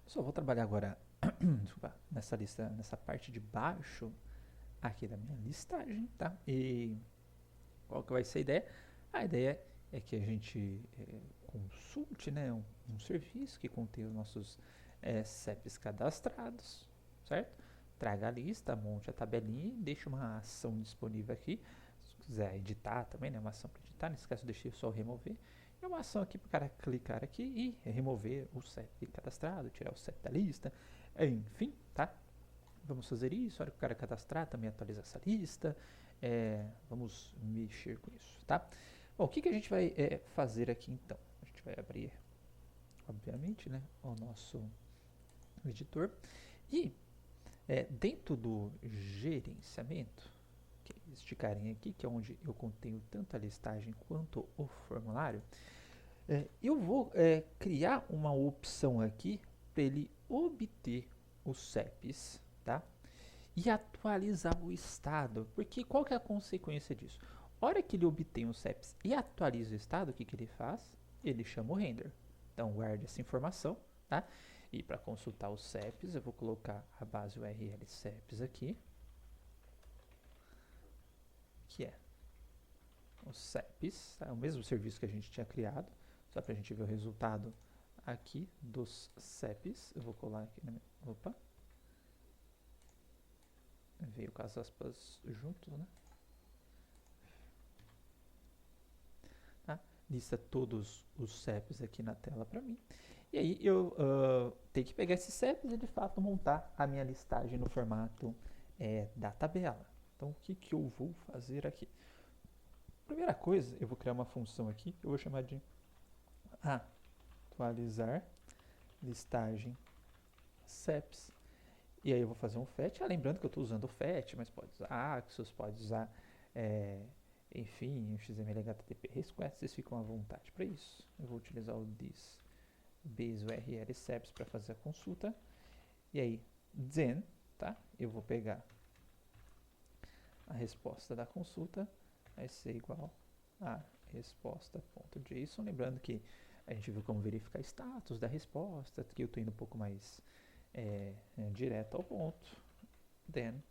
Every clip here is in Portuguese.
Só vou trabalhar agora desculpa, nessa lista, nessa parte de baixo aqui da minha listagem, tá? E qual que vai ser a ideia? A ideia é que a gente consulte, né, um serviço que contém os nossos CEPs cadastrados, certo? Traga a lista, monte a tabelinha e deixe uma ação disponível aqui. Se quiser editar também, né, uma ação para editar, nesse caso eu deixei só remover. E uma ação aqui para o cara clicar aqui e remover o CEP cadastrado, tirar o CEP da lista, enfim, tá? Vamos fazer isso, a hora que o cara cadastrar, também atualizar essa lista. Vamos mexer com isso, tá? Bom, o que a gente vai fazer aqui então? A gente vai abrir, obviamente, né, o nosso editor. E dentro do gerenciamento, que é este carinha aqui, que é onde eu contenho tanto a listagem quanto o formulário, eu vou criar uma opção aqui para ele obter os CEPs, tá? E atualizar o estado, porque qual que é a consequência disso? A hora que ele obtém os CEPs e atualiza o estado, o que ele faz? Ele chama o render. Então guarde essa informação, tá? E para consultar os CEPs, eu vou colocar a base URL CEPs aqui, que é os CEPs, tá? O mesmo serviço que a gente tinha criado, só para a gente ver o resultado aqui dos CEPs. Eu vou colar aqui na minha... Opa! Veio com as aspas junto, né? Tá? Lista todos os CEPs aqui na tela para mim. E aí eu tenho que pegar esses CEPs e de fato montar a minha listagem no formato da tabela. Então o que eu vou fazer aqui? Primeira coisa, eu vou criar uma função aqui, eu vou chamar de atualizar listagem CEPs. E aí eu vou fazer um fetch, lembrando que eu estou usando o fetch, mas pode usar Axos, pode usar, enfim, o XML HTTP REST, vocês ficam à vontade para isso. Eu vou utilizar o this base URL CEPs para fazer a consulta. E aí, then, tá? Eu vou pegar a resposta da consulta, vai ser igual a resposta.json. Lembrando que a gente viu como verificar status da resposta, que eu estou indo um pouco mais direto ao ponto. Then,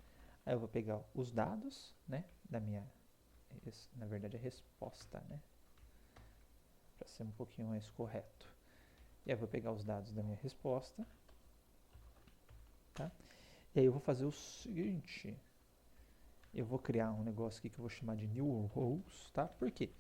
aí eu vou pegar os dados, né, da minha, na verdade a resposta, né, para ser um pouquinho mais correto. E aí eu vou pegar os dados da minha resposta, tá? E aí eu vou fazer o seguinte, eu vou criar um negócio aqui que eu vou chamar de new rows, tá? Por quê?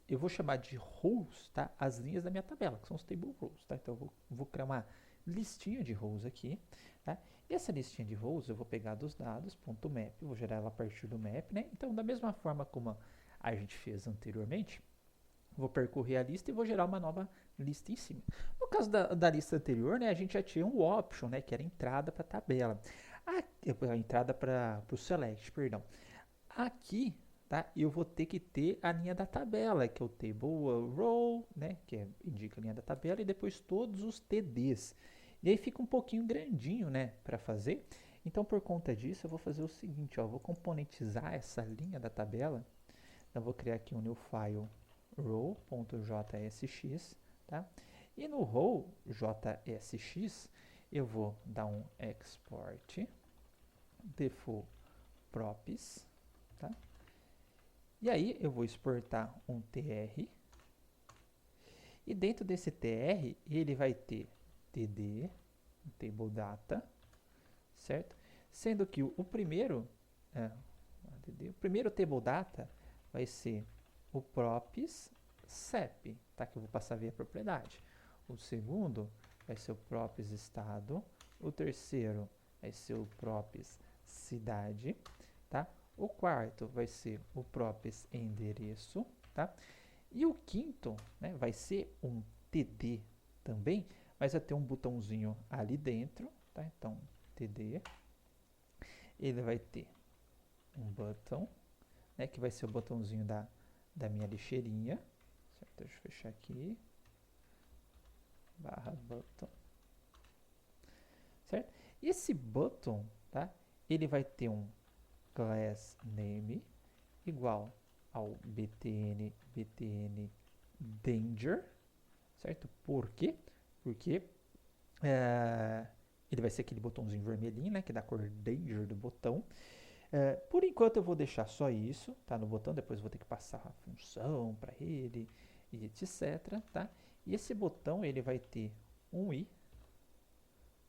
Eu vou chamar de rows, tá? As linhas da minha tabela, que são os table rows, tá? Então eu vou criar uma listinha de rows aqui, tá? E essa listinha de rows eu vou pegar dos dados, .map, vou gerar ela a partir do map, né? Então da mesma forma como a gente fez anteriormente, vou percorrer a lista e vou gerar uma nova lista em cima. No caso da lista anterior, né, a gente já tinha um option, né, que era a entrada para a tabela. A entrada para o select, perdão. Aqui, tá, eu vou ter que ter a linha da tabela, que é o table row, né, que indica a linha da tabela, e depois todos os TDs. E aí fica um pouquinho grandinho, né, para fazer. Então, por conta disso, eu vou fazer o seguinte, ó, eu vou componentizar essa linha da tabela. Então, eu vou criar aqui um new file row.jsx, tá? E no row.jsx eu vou dar um export default props, tá? E aí eu vou exportar um tr, e dentro desse tr ele vai ter td, table data, certo? Sendo que o primeiro table data vai ser o props CEP, tá? Que eu vou passar via propriedade. O segundo vai ser o props estado. O terceiro vai ser o props cidade, tá? O quarto vai ser o props endereço, tá? E o quinto, né, vai ser um TD também, mas vai ter um botãozinho ali dentro, tá? Então, TD, ele vai ter um button, né, que vai ser o botãozinho da minha lixeirinha, certo? Deixa eu fechar aqui, barra button, certo? E esse button, tá? Ele vai ter um class name igual ao btn danger, certo? Por quê? Porque é, ele vai ser aquele botãozinho vermelhinho, né? Que dá a cor danger do botão. Por enquanto eu vou deixar só isso, tá? No botão, depois eu vou ter que passar a função para ele e etc, tá? E esse botão, ele vai ter um i,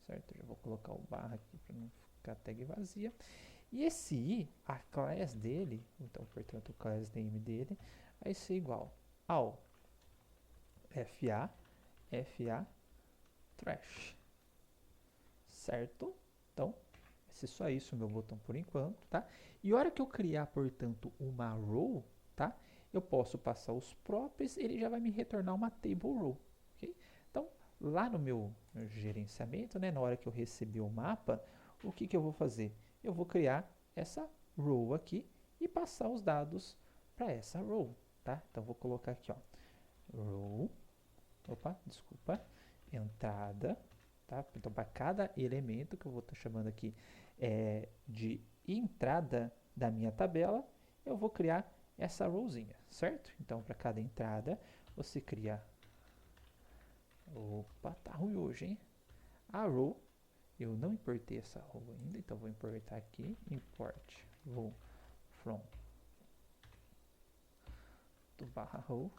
certo? Eu já vou colocar o barra aqui para não ficar a tag vazia. E esse i, a class dele, então, portanto, o class name dele, vai ser igual ao fa trash, certo? Então, vai ser só isso o meu botão por enquanto, tá? E a hora que eu criar, portanto, uma row, tá? Eu posso passar os props, ele já vai me retornar uma table row, ok? Então, lá no meu gerenciamento, né, na hora que eu receber o mapa, o que que eu vou fazer? Eu vou criar essa row aqui e passar os dados para essa row, tá? Então, vou colocar aqui, ó, row, opa, desculpa, entrada, tá? Então, para cada elemento que eu vou estar chamando aqui de entrada da minha tabela, eu vou criar essa rowzinha, certo? Então, para cada entrada, você cria... Opa, tá ruim hoje, hein? A row, eu não importei essa row ainda, então vou importar aqui, import row from do barra row.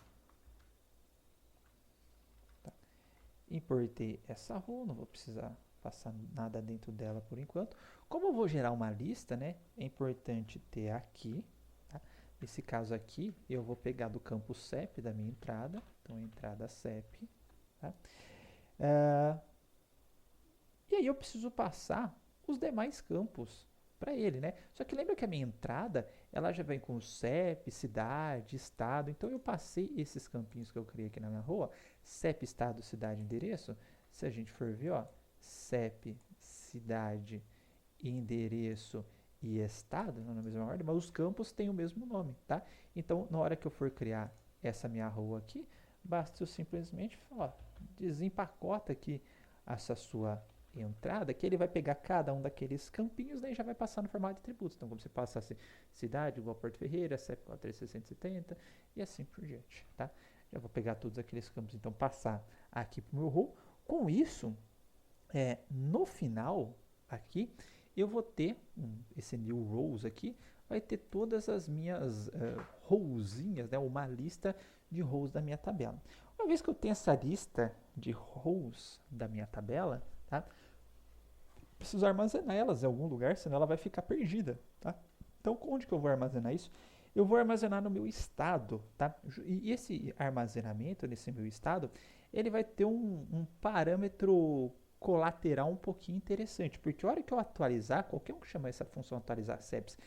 Tá? Importei essa row, não vou precisar passar nada dentro dela por enquanto. Como eu vou gerar uma lista, né, é importante ter aqui, tá? Nesse caso aqui, eu vou pegar do campo CEP da minha entrada, então entrada CEP, tá? E aí eu preciso passar os demais campos para ele, né? Só que lembra que a minha entrada, ela já vem com CEP, cidade, estado. Então eu passei esses campinhos que eu criei aqui na minha rua, CEP, estado, cidade, endereço. Se a gente for ver, ó, CEP, cidade, endereço e estado, não na mesma ordem, mas os campos têm o mesmo nome, tá? Então, na hora que eu for criar essa minha rua aqui, basta eu simplesmente falar, desempacota aqui essa sua entrada, que ele vai pegar cada um daqueles campinhos, daí já vai passar no formato de atributos. Então, como você passasse cidade igual Porto Ferreira, CEP igual 3670 e assim por diante, tá? Já vou pegar todos aqueles campos, então passar aqui para o meu row. Com isso, no final aqui, eu vou ter esse new rows aqui, vai ter todas as minhas rowzinhas, né? Uma lista de rows da minha tabela. Uma vez que eu tenho essa lista de rows da minha tabela, tá? Preciso armazenar elas em algum lugar, senão ela vai ficar perdida, tá? Então, onde que eu vou armazenar isso? Eu vou armazenar no meu estado, tá? E esse armazenamento nesse meu estado, ele vai ter um parâmetro colateral um pouquinho interessante, porque a hora que eu atualizar, qualquer um que chama essa função atualizar CEPs,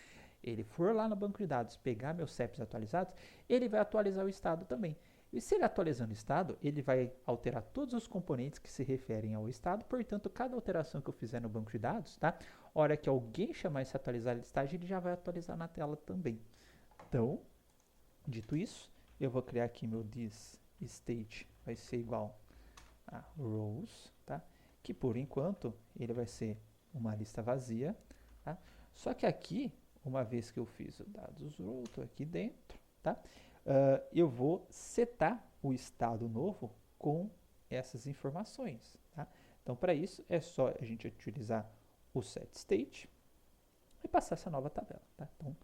ele for lá no banco de dados, pegar meus CEPs atualizados, ele vai atualizar o estado também. E se ele atualizando o estado, ele vai alterar todos os componentes que se referem ao estado, portanto, cada alteração que eu fizer no banco de dados, tá? A hora que alguém chamar esse atualizar listagem, ele já vai atualizar na tela também. Então, dito isso, eu vou criar aqui meu this state, vai ser igual a rows, tá? Que por enquanto, ele vai ser uma lista vazia, tá? Só que aqui, uma vez que eu fiz o dados row, tô aqui dentro, tá? Eu vou setar o estado novo com essas informações, tá? Então, para isso, é só a gente utilizar o setState e passar essa nova tabela, tá? Então,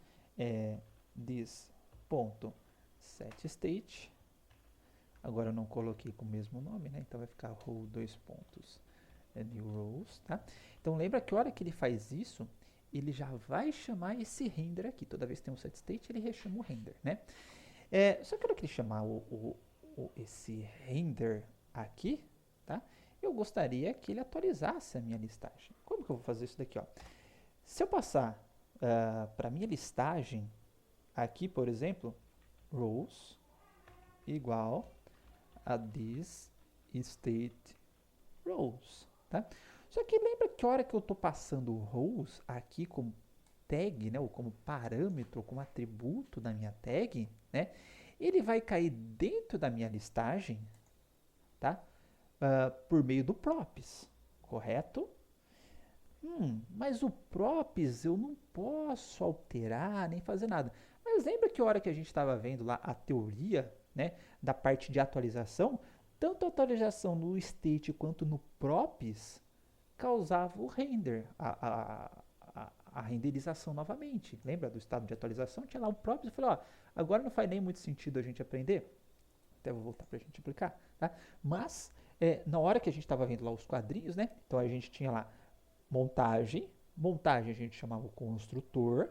this.setState, agora eu não coloquei com o mesmo nome, né? Então, vai ficar row 2 pontos new rows, tá? Então, lembra que a hora que ele faz isso, ele já vai chamar esse render aqui. Toda vez que tem um setState, ele rechama o render, né? Só que a hora que ele chamar esse render aqui, tá? Eu gostaria que ele atualizasse a minha listagem. Como que eu vou fazer isso daqui, ó? Se eu passar para minha listagem aqui, por exemplo, rows igual a this state rows, tá? Só que lembra que a hora que eu estou passando rows aqui como tag, né, ou como parâmetro, como atributo da minha tag, né, ele vai cair dentro da minha listagem, tá? Por meio do props, correto? Mas o props eu não posso alterar nem fazer nada. Mas lembra que a hora que a gente estava vendo lá a teoria, né, da parte de atualização, Tanto a atualização no state quanto no props causava o render, a renderização novamente. Lembra do estado de atualização? Tinha lá o props, eu falei, ó, agora não faz nem muito sentido a gente aprender. Até vou voltar para a gente aplicar, tá? Mas, na hora que a gente estava vendo lá os quadrinhos, né? Então a gente tinha lá montagem, montagem a gente chamava o construtor,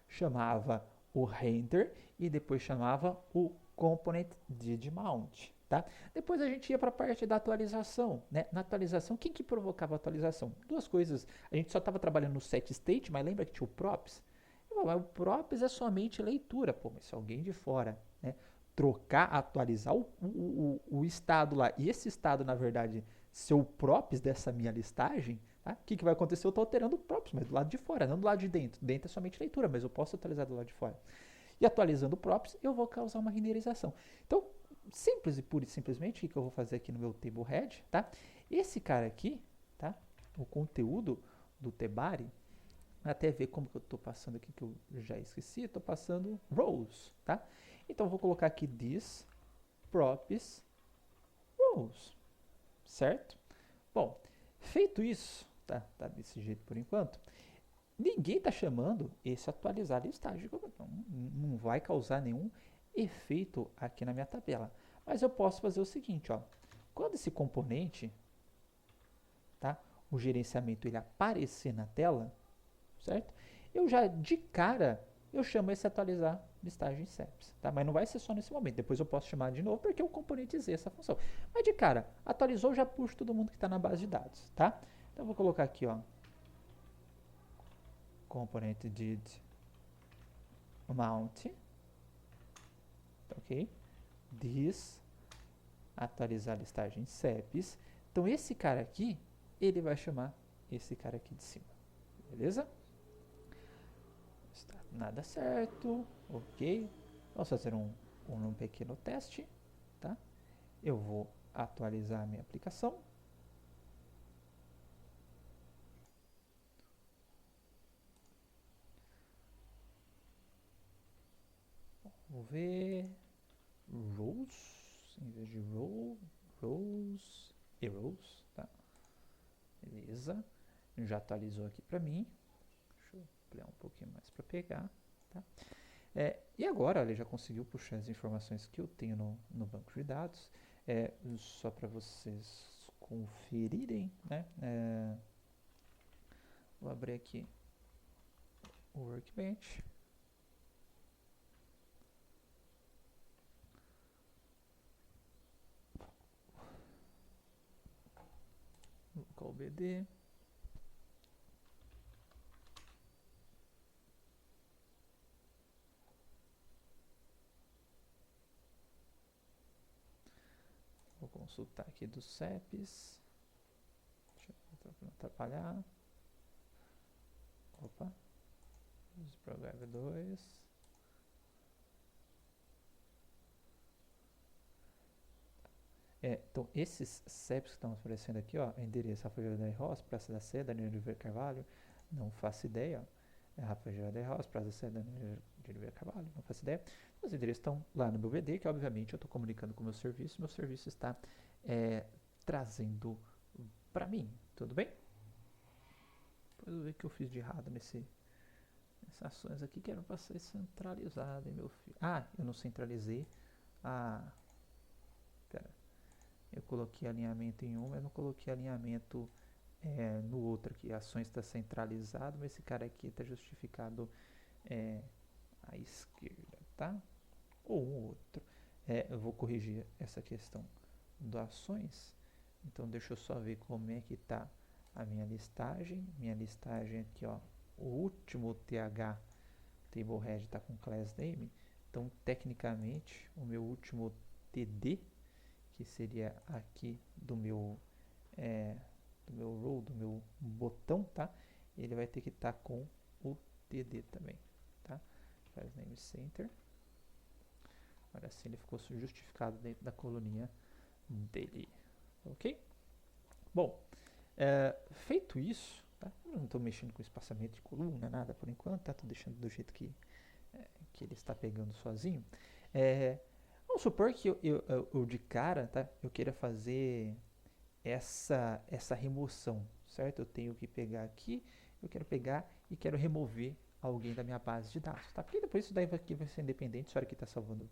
chamava o render e depois chamava o component did mount, tá? Depois a gente ia para a parte da atualização, né? Na atualização, quem que provocava a atualização? Duas coisas. A gente só estava trabalhando no set state, mas lembra que tinha o props? Mas o props é somente leitura, pô, mas se alguém de fora, né, trocar, atualizar o estado lá, e esse estado, na verdade, ser o props dessa minha listagem, tá? O que vai acontecer? Eu estou alterando o props, mas do lado de fora, não do lado de dentro. Dentro é somente leitura, mas eu posso atualizar do lado de fora. E atualizando o props, eu vou causar uma renderização. Então, simples e pura e simplesmente, o que eu vou fazer aqui no meu table head, tá? Esse cara aqui, tá? O conteúdo do Tebari, até ver como que eu estou passando aqui, que eu já esqueci, estou passando rows, tá? Então, eu vou colocar aqui this props rows, certo? Bom, feito isso, tá desse jeito por enquanto, ninguém está chamando esse atualizar listagem, não vai causar nenhum efeito aqui na minha tabela. Mas eu posso fazer o seguinte, ó, quando esse componente, tá, o gerenciamento ele aparecer na tela, certo? Eu já de cara eu chamo esse atualizar listagem SEPs, tá? Mas não vai ser só nesse momento. Depois eu posso chamar de novo porque o componente Z essa função. Mas de cara, atualizou, já puxo todo mundo que está na base de dados, tá? Então eu vou colocar aqui, ó, componente did mount, ok? This atualizar listagem SEPs. Então esse cara aqui, ele vai chamar esse cara aqui de cima, beleza? Está nada certo, ok. Vamos fazer um pequeno teste, tá? Eu vou atualizar a minha aplicação. Vou ver rows, em vez de rows e rows, tá? Beleza. Já atualizou aqui para mim. Deixa eu ampliar um pouquinho mais para pegar, tá? E agora, ele já conseguiu puxar as informações que eu tenho no banco de dados. Só para vocês conferirem, né? Vou abrir aqui o Workbench. Vou colocar o BD. Vou consultar aqui dos CEPs. Deixa eu não atrapalhar. Opa. Use Program 2. Então, esses CEPs que estão aparecendo aqui, ó, endereço Rafael José Ross, Praça da Sé, Daniel Oliveira Carvalho, não faço ideia, ó. Rafael José Ross, Praça da Sé, Daniel Oliveira Carvalho, não faço ideia. Os endereços estão lá no meu BD, que obviamente eu estou comunicando com o meu serviço está trazendo para mim, tudo bem? Depois eu ver o que eu fiz de errado nessas ações aqui, que era para ser centralizado, hein, meu filho. Ah, eu não centralizei pera. Eu coloquei alinhamento em um, mas não coloquei alinhamento no outro aqui. Ações está centralizado, mas esse cara aqui está justificado à esquerda, tá? Ou um outro. Eu vou corrigir essa questão das ações. Então deixa eu só ver como é que está a minha listagem. Minha listagem aqui, ó, o último TH table head está com class name. Então tecnicamente o meu último TD, que seria aqui do meu role, do meu botão, tá? Ele vai ter que estar com o TD também, tá? Class name center. Agora sim ele ficou justificado dentro da coluninha dele, ok? Bom, feito isso, tá? Eu não estou mexendo com espaçamento de coluna, nada por enquanto, tá? Estou deixando do jeito que ele está pegando sozinho. Vamos supor que eu de cara, tá? Eu queira fazer essa remoção, certo? Eu tenho que pegar aqui, eu quero pegar e quero remover alguém da minha base de dados, tá? Porque depois isso daí aqui vai ser independente se a hora que está salvando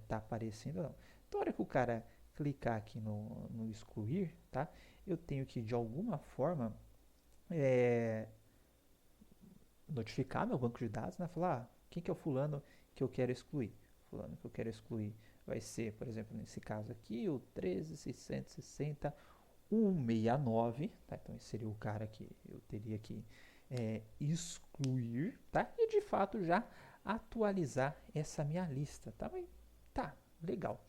tá aparecendo ou não. Então, a hora que o cara clicar aqui no excluir, tá? Eu tenho que de alguma forma é, notificar meu banco de dados, né? Falar, quem que é o fulano que eu quero excluir? Fulano que eu quero excluir vai ser, por exemplo, nesse caso aqui, o 1366169, tá? Então esse seria o cara que eu teria que excluir, tá? E de fato já atualizar essa minha lista, tá? Tá, legal.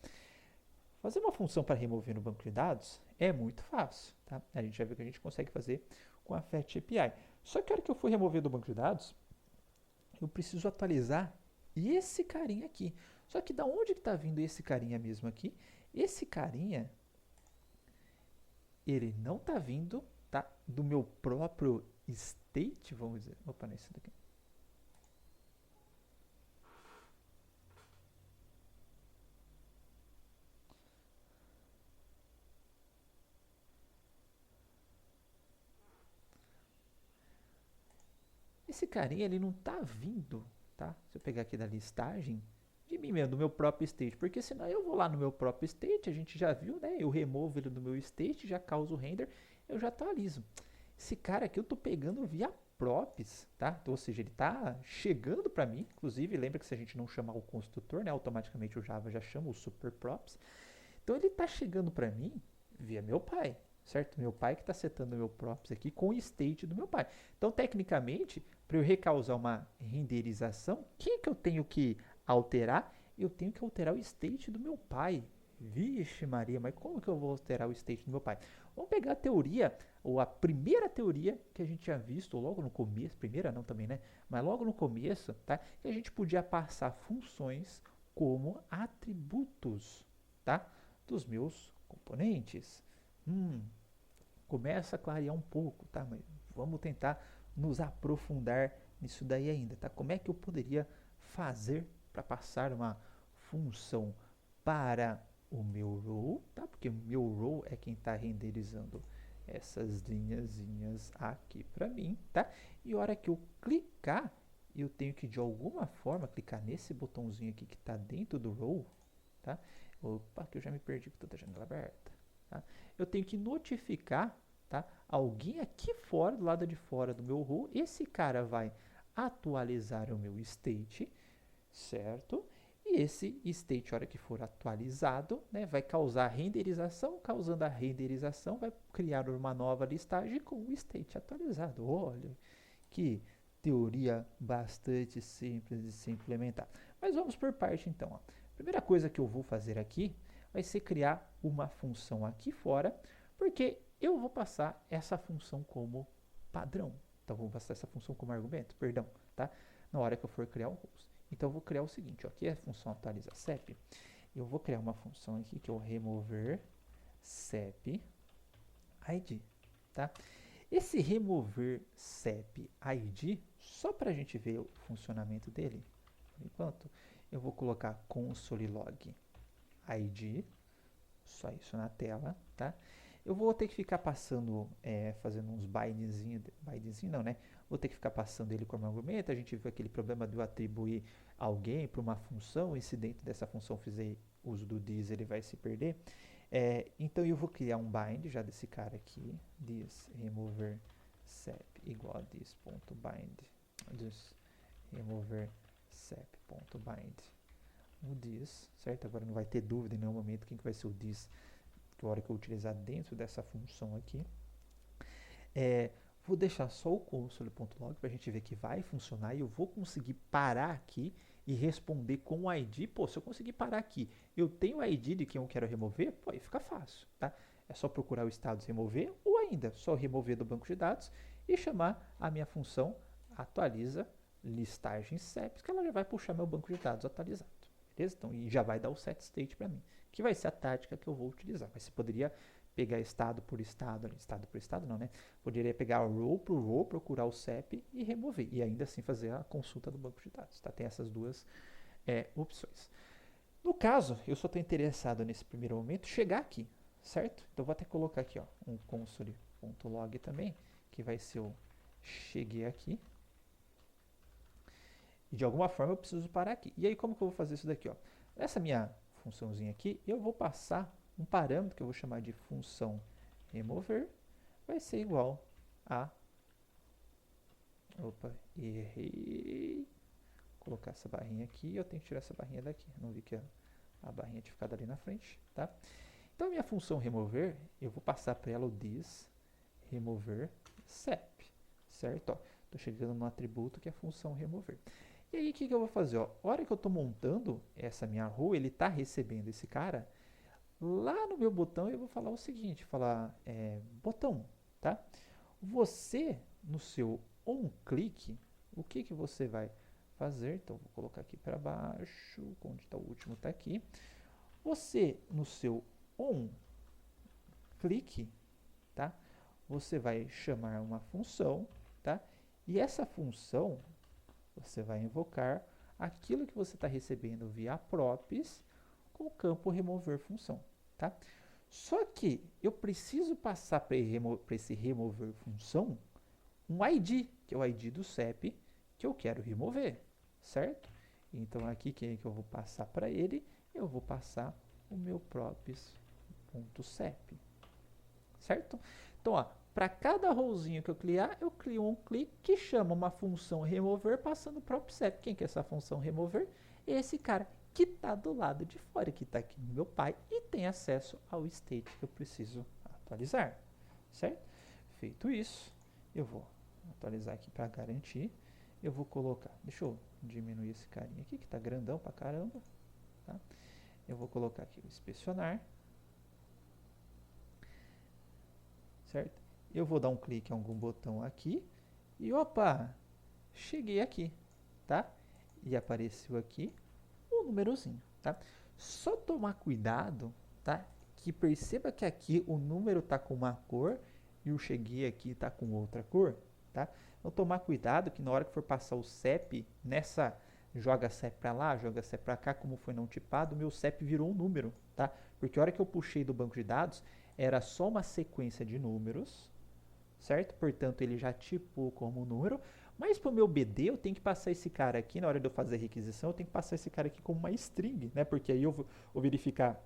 Fazer uma função para remover no banco de dados é muito fácil, tá? A gente já viu que a gente consegue fazer com a Fetch API. Só que a hora que eu for remover do banco de dados, eu preciso atualizar esse carinha aqui. Só que da onde que está vindo esse carinha mesmo aqui? Esse carinha, ele não está vindo, tá, do meu próprio state, vamos dizer. Opa, não é isso daqui. Esse carinha, ele não está vindo, tá? Se eu pegar aqui da listagem, de mim mesmo, do meu próprio state, porque senão eu vou lá no meu próprio state, a gente já viu, né? Eu removo ele do meu state, já causo o render, eu já atualizo. Esse cara aqui eu tô pegando via props, tá? Então, ou seja, ele tá chegando para mim, inclusive, lembra que se a gente não chamar o construtor, né, automaticamente o Java já chama o super props. Então ele tá chegando para mim via meu pai, certo? Meu pai que está setando meu props aqui com o state do meu pai. Então, tecnicamente, para eu recausar uma renderização, o que eu tenho que alterar? Eu tenho que alterar o state do meu pai. Vixe Maria, mas como que eu vou alterar o state do meu pai? Vamos pegar a teoria, ou a primeira teoria que a gente tinha visto logo no começo, primeira não também, né? Mas logo no começo, tá? Que a gente podia passar funções como atributos, tá? Dos meus componentes. Começa a clarear um pouco, tá? Mas vamos tentar nos aprofundar nisso daí ainda, tá? Como é que eu poderia fazer para passar uma função para o meu row, tá? Porque o meu row é quem está renderizando essas linhazinhas aqui para mim, tá? E a hora que eu clicar, eu tenho que de alguma forma clicar nesse botãozinho aqui que está dentro do row, tá? Opa, que eu já me perdi com toda a janela aberta, tá? Eu tenho que notificar, tá, alguém aqui fora, do lado de fora do meu row. Esse cara vai atualizar o meu state, certo? E esse state, a hora que for atualizado, né, vai causar renderização. Causando a renderização, vai criar uma nova listagem com o state atualizado. Olha, que teoria bastante simples de se implementar. Mas vamos por parte então. Ó. Primeira coisa que eu vou fazer aqui vai ser criar uma função aqui fora, porque eu vou passar essa função como padrão. Então, vou passar essa função como argumento, perdão, tá? Na hora que eu for criar um host. Então, eu vou criar o seguinte, ó, aqui é a função atualiza CEP. Eu vou criar uma função aqui que é o remover CEP ID, tá? Esse remover CEP ID, só para a gente ver o funcionamento dele, por enquanto, eu vou colocar console log ID, só isso na tela, tá? Eu vou ter que ficar passando, fazendo uns bindzinho não, né? Vou ter que ficar passando ele como argumento. A gente viu aquele problema de eu atribuir alguém para uma função, e se dentro dessa função fizer uso do this, ele vai se perder. Então eu vou criar um bind já desse cara aqui, this remover sep igual a this.bind, this remover sep.bind o this, certo? Agora não vai ter dúvida em nenhum momento quem que vai ser o this que a hora que eu utilizar dentro dessa função aqui. Vou deixar só o console.log para a gente ver que vai funcionar, e eu vou conseguir parar aqui e responder com o ID. Pô, se eu conseguir parar aqui, eu tenho o ID de quem eu quero remover, pô, aí fica fácil, tá? É só procurar o status remover, ou ainda só remover do banco de dados e chamar a minha função atualiza listagem CEPs, que ela já vai puxar meu banco de dados atualizado, beleza? Então, e já vai dar o set state para mim, que vai ser a tática que eu vou utilizar. Mas você poderia pegar estado por estado não, né? Poderia pegar row por row, procurar o CEP e remover, e ainda assim fazer a consulta do banco de dados, tá? Tem essas duas opções. No caso, eu só estou interessado nesse primeiro momento chegar aqui, certo? Então eu vou até colocar aqui, ó, um console.log também, que vai ser o cheguei aqui. E de alguma forma eu preciso parar aqui. E aí como que eu vou fazer isso daqui, ó? Nessa minha funçãozinha aqui, eu vou passar um parâmetro que eu vou chamar de função remover, vai ser igual a... Opa, errei. Vou colocar essa barrinha aqui e eu tenho que tirar essa barrinha daqui. Não vi que a barrinha tinha ficado ali na frente, tá? Então a minha função remover, eu vou passar para ela o this remover sep, certo? Estou chegando no atributo que é a função remover. E aí o que eu vou fazer? Ó? A hora que eu estou montando essa minha rua, ele está recebendo esse cara, lá no meu botão eu vou falar o seguinte, falar botão, tá? Você, no seu onClick, o que você vai fazer? Então, vou colocar aqui para baixo, onde está o último, está aqui. Você, no seu onClick, tá? Você vai chamar uma função, tá? E essa função, você vai invocar aquilo que você está recebendo via props com o campo remover função, tá? Só que eu preciso passar para esse remover função um ID, que é o ID do CEP, que eu quero remover, certo? Então aqui que eu vou passar para ele, eu vou passar o meu props.cep, certo? Então, ó, para cada rowzinho que eu criar, eu crio um clique que chama uma função remover passando o props.cep. Quem que é essa função remover? Esse cara que está do lado de fora, que está aqui no meu pai e tem acesso ao state que eu preciso atualizar, certo? Feito isso, eu vou atualizar aqui para garantir. Eu vou colocar, deixa eu diminuir esse carinha aqui que está grandão pra caramba, tá? Eu vou colocar aqui o inspecionar, certo? Eu vou dar um clique em algum botão aqui e opa, cheguei aqui, tá? E apareceu aqui o númerozinho, tá? Só tomar cuidado, tá? Que perceba que aqui o número tá com uma cor e o cheguei aqui tá com outra cor, tá? Então tomar cuidado que na hora que for passar o CEP, nessa joga CEP para lá, joga CEP para cá, como foi não tipado, o meu CEP virou um número, tá? Porque a hora que eu puxei do banco de dados, era só uma sequência de números, certo? Portanto, ele já tipou como número, mas para o meu BD eu tenho que passar esse cara aqui, na hora de eu fazer a requisição, eu tenho que passar esse cara aqui como uma string, né? Porque aí eu vou verificar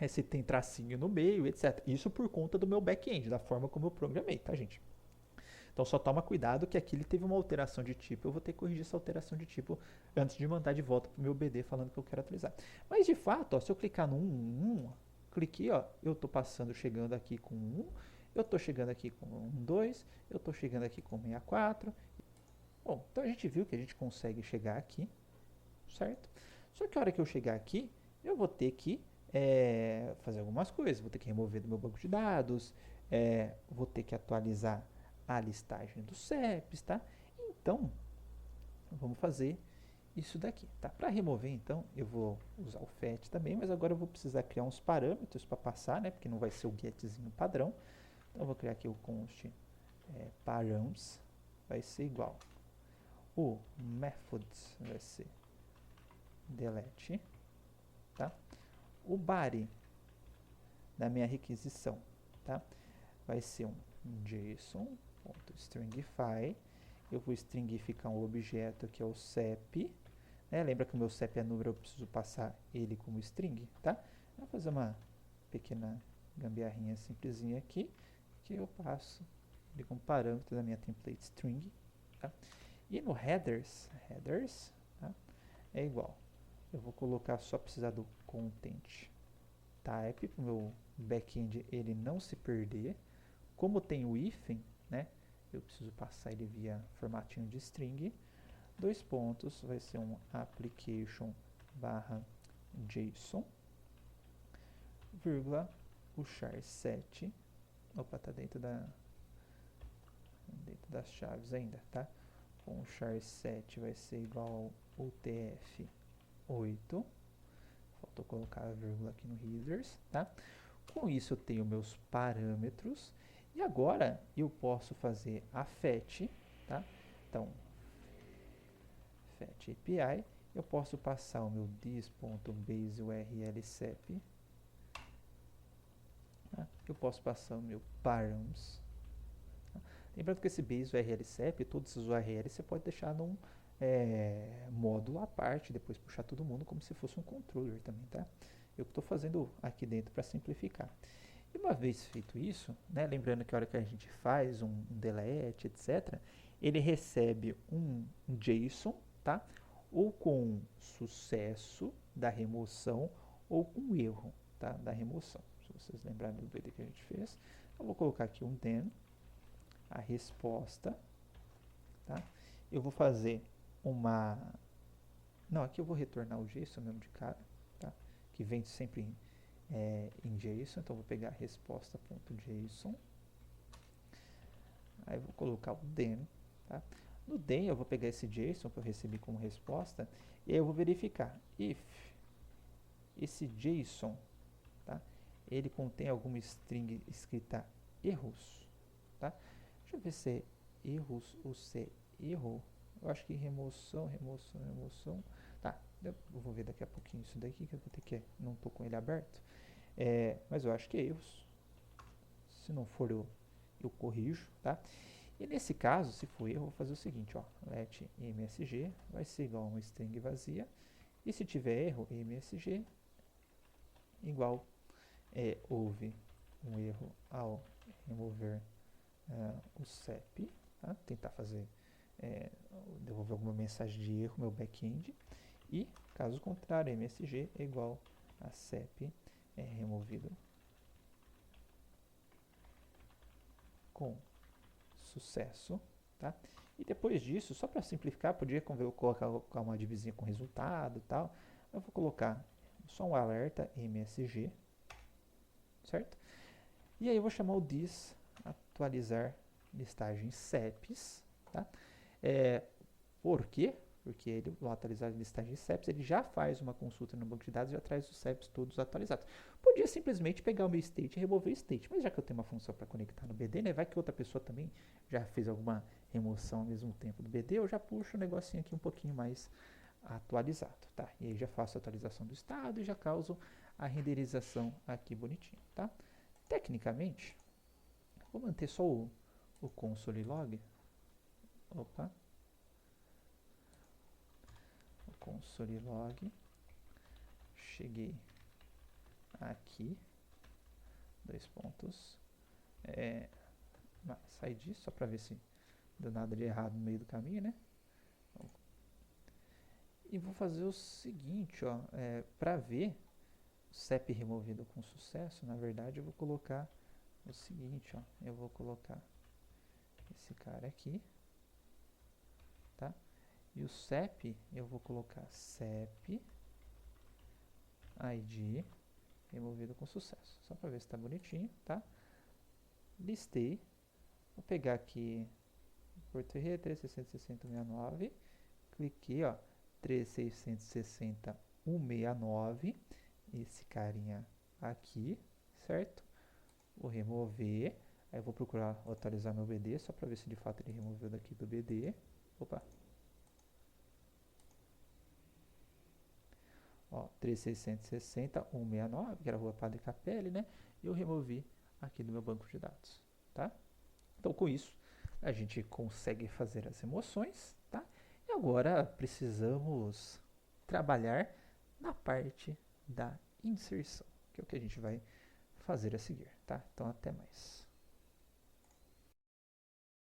se tem tracinho no meio, etc. Isso por conta do meu back-end, da forma como eu programei, tá, gente? Então só toma cuidado que aqui ele teve uma alteração de tipo, eu vou ter que corrigir essa alteração de tipo antes de mandar de volta para o meu BD falando que eu quero atualizar. Mas de fato, ó, se eu clicar no 1, cliquei, ó, eu estou passando, chegando aqui com 1, eu estou chegando aqui com 2, eu estou chegando aqui com 64. Bom, então a gente viu que a gente consegue chegar aqui, certo? Só que a hora que eu chegar aqui, eu vou ter que fazer algumas coisas. Vou ter que remover do meu banco de dados, vou ter que atualizar a listagem dos CEPs, tá? Então, vamos fazer isso daqui, tá? Para remover, então, eu vou usar o FET também, mas agora eu vou precisar criar uns parâmetros para passar, né? Porque não vai ser o getzinho padrão. Então, eu vou criar aqui o const params, vai ser igual. O methods vai ser delete, tá? O body da minha requisição, tá? Vai ser um JSON.stringify. Eu vou stringificar um objeto que é o CEP, né? Lembra que o meu CEP é número, eu preciso passar ele como string, tá? Vou fazer uma pequena gambiarrinha simplesinha aqui, que eu passo ele como parâmetro da minha template string, tá? E no headers, tá? É igual. Eu vou colocar só precisar do content type para o meu backend ele não se perder. Como tem o hífen, né? Eu preciso passar ele via formatinho de string. 2 pontos, vai ser um application barra JSON, vírgula, o char7. Opa, tá dentro das chaves ainda, tá? Com o char7 vai ser igual ao UTF-8. Faltou colocar a vírgula aqui no headers, tá? Com isso eu tenho meus parâmetros e agora eu posso fazer a fetch, tá? Então, fetch API Eu posso passar o meu this.baseURLSep. Tá? Eu posso passar o meu params. Tá? Lembrando que esse baseURLSep, todos os URLs você pode deixar num módulo à parte, depois puxar todo mundo como se fosse um controller também, tá? Eu estou fazendo aqui dentro para simplificar. E uma vez feito isso, né, lembrando que a hora que a gente faz um delete, etc., ele recebe um JSON, tá? Ou com sucesso da remoção ou com erro, tá? Da remoção. Se vocês lembrarem do BD que a gente fez, eu vou colocar aqui um then, a resposta, tá? Eu vou fazer uma... Não, aqui eu vou retornar o JSON mesmo de cara, tá? Que vem sempre em JSON, então eu vou pegar a resposta.json, aí eu vou colocar o then, tá? No then eu vou pegar esse JSON que eu recebi como resposta e aí eu vou verificar if esse JSON, tá? Ele contém alguma string escrita erros, tá? Deixa eu ver se é erros ou se é erro. Eu acho que remoção, tá? Eu vou ver daqui a pouquinho isso daqui que eu vou ter que não tô com ele aberto. Mas eu acho que é erros. Se não for, eu corrijo, tá? E nesse caso, se for erro, eu vou fazer o seguinte, ó, let msg vai ser igual a uma string vazia, e se tiver erro, msg igual houve um erro ao remover o CEP, tá? Tentar fazer, devolver alguma mensagem de erro no meu back-end, e caso contrário, msg é igual a CEP removido com sucesso, tá? E depois disso, só para simplificar, podia colocar uma divisinha com resultado e tal. Eu vou colocar só um alerta msg, certo? E aí eu vou chamar o this atualizar listagem CEPs, tá? Por quê? Porque ele, ao atualizar a listagem de CEPs, ele já faz uma consulta no banco de dados e já traz os CEPs todos atualizados. Podia simplesmente pegar o meu state e remover o state, mas já que eu tenho uma função para conectar no BD, né, vai que outra pessoa também já fez alguma remoção ao mesmo tempo do BD, eu já puxo o negocinho aqui um pouquinho mais atualizado, tá? E aí já faço a atualização do estado e já causo a renderização aqui bonitinho, tá? Tecnicamente, vou manter só o console log. Opa. O console log. Cheguei aqui. 2 pontos. Sai disso só para ver se deu nada de errado no meio do caminho, né? E vou fazer o seguinte, ó, para ver o CEP removido com sucesso, na verdade eu vou colocar o seguinte, ó, eu vou colocar esse cara aqui, tá? E o CEP eu vou colocar CEP ID removido com sucesso, só para ver se está bonitinho, tá? Listei, vou pegar aqui Porto RE 360.169, cliquei, ó, 360.169, esse carinha aqui, certo? Vou remover, aí eu vou procurar atualizar meu BD, só para ver se de fato ele removeu daqui do BD. Opa! Ó, 360.169, que era a rua Padre Capelli, né? E eu removi aqui do meu banco de dados, tá? Então, com isso, a gente consegue fazer as remoções, tá? E agora precisamos trabalhar na parte da inserção, que é o que a gente vai fazer a seguir, tá? Então, até mais.